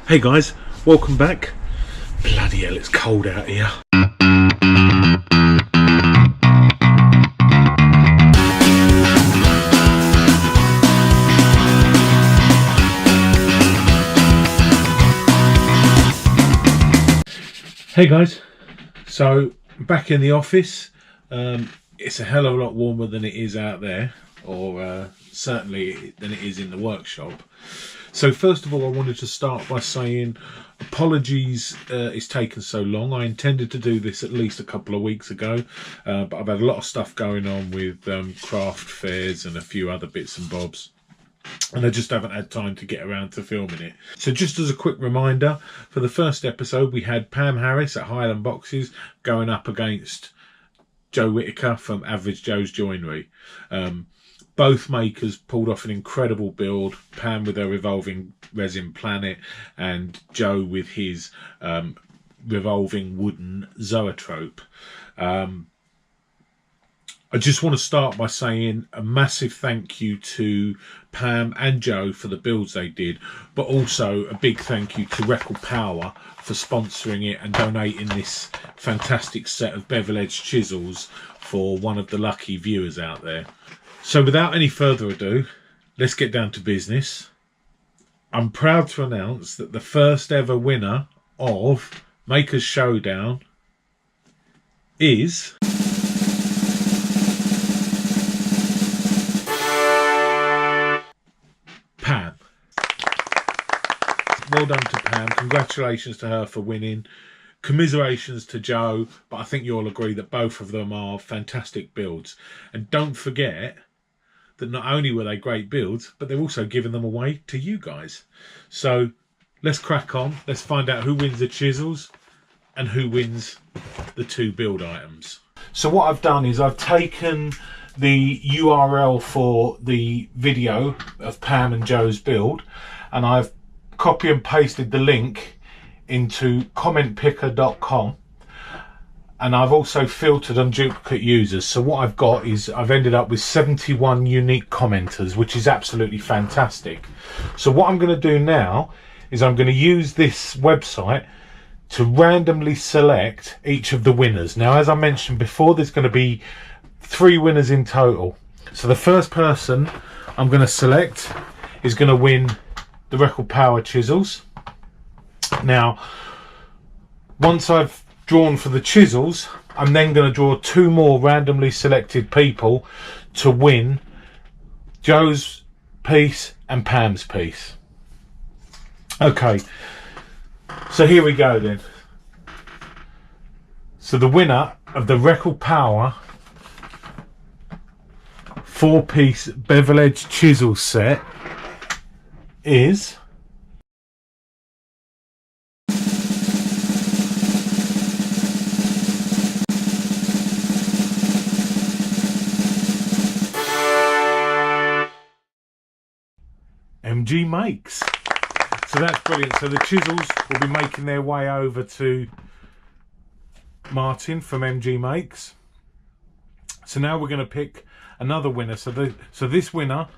Hey guys, welcome back. Bloody hell, it's cold out here. Hey guys, so back in the office. It's a hell of a lot warmer than it is out there, or certainly than it is in the workshop. So first of all, I wanted to start by saying apologies it's taken so long. I intended to do this at least a couple of weeks ago, but I've had a lot of stuff going on with craft fairs and a few other bits and bobs, and I just haven't had time to get around to filming it. So just as a quick reminder, for the first episode we had Pam Harris at Highland Boxes going up against Joe Whitaker from Average Joe's Joinery. Both makers pulled off an incredible build, Pam with her revolving resin planet and Joe with his revolving wooden zoetrope. I just want to start by saying a massive thank you to Pam and Joe for the builds they did, but also a big thank you to Record Power for sponsoring it and donating this fantastic set of bevel-edged chisels for one of the lucky viewers out there. So without any further ado, let's get down to business. I'm proud to announce that the first ever winner of Makers Showdown is Pam. Well done to Pam. Congratulations to her for winning. Commiserations to Joe, but I think you'll agree that both of them are fantastic builds. And don't forget that not only were they great builds, but they're also giving them away to you guys. So let's crack on. Let's find out who wins the chisels and who wins the two build items. So what I've done is I've taken the URL for the video of Pam and Joe's build, and I've copy and pasted the link into commentpicker.com, and I've also filtered on duplicate users. So what I've got is I've ended up with 71 unique commenters, which is absolutely fantastic. So what I'm going to do now is I'm going to use this website to randomly select each of the winners. Now, as I mentioned before, there's going to be 3 winners in total. So the first person I'm going to select is going to win the Record Power Chisels. Now, once I've drawn for the chisels, I'm then going to draw 2 more randomly selected people to win Joe's piece and Pam's piece. Okay, so here we go then. So the winner of the Record Power 4-piece bevel edge chisel set is MG Makes. So that's brilliant. So the chisels will be making their way over to Martin from MG Makes. So now we're going to pick another winner. So this winner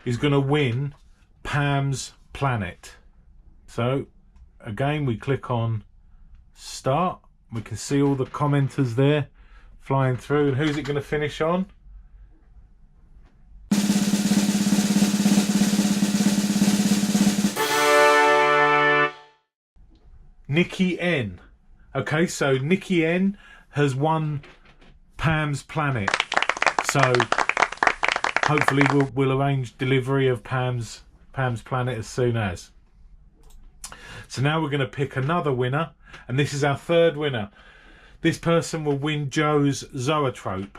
is going to win Pam's Planet. So again, we click on start. We can see all the commenters there flying through. And who's it going to finish on? Nikki N. Okay, so Nikki N has won Pam's Planet. So hopefully we'll arrange delivery of Pam's Planet as soon as. So now we're going to pick another winner, and this is our third winner. This person will win Joe's zoetrope.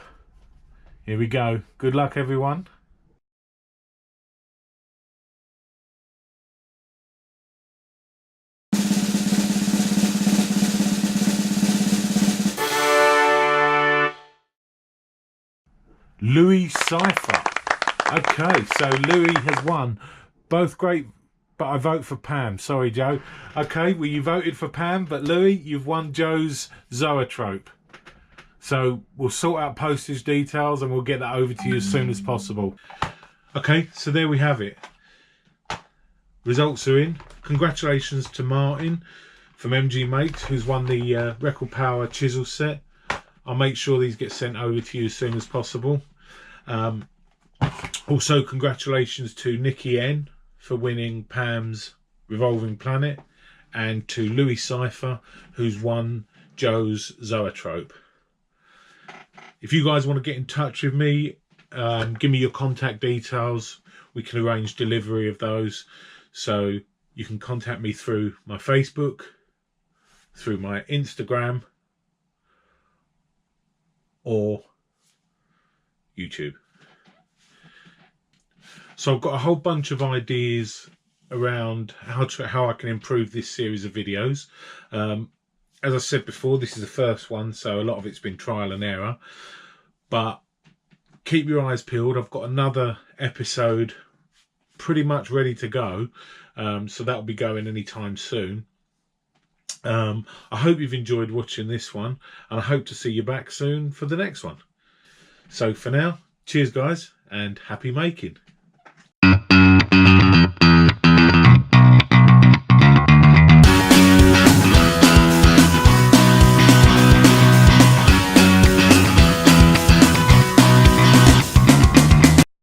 Here we go. Good luck, everyone. Louis Cypher. Okay, so Louis has won. Both great, but I vote for Pam. Sorry, Joe. Okay, well, you voted for Pam, but Louis, you've won Joe's zoetrope. So we'll sort out postage details and we'll get that over to you as soon as possible. Okay, so there we have it. results are in. Congratulations to Martin from MG Makes, who's won the Record Power Chisel set. I'll make sure these get sent over to you as soon as possible. Also, congratulations to Nikki N for winning Pam's Revolving Planet, and to Louis Cypher, who's won Joe's Zoetrope. If you guys want to get in touch with me, give me your contact details. We can arrange delivery of those. So you can contact me through my Facebook, through my Instagram, or YouTube. So I've got a whole bunch of ideas around how I can improve this series of videos. As I said before, this is the first one, so a lot of it's been trial and error. But keep your eyes peeled. I've got another episode pretty much ready to go, so that'll be going anytime soon. I hope you've enjoyed watching this one, and I hope to see you back soon for the next one. So for now, cheers guys, and happy making.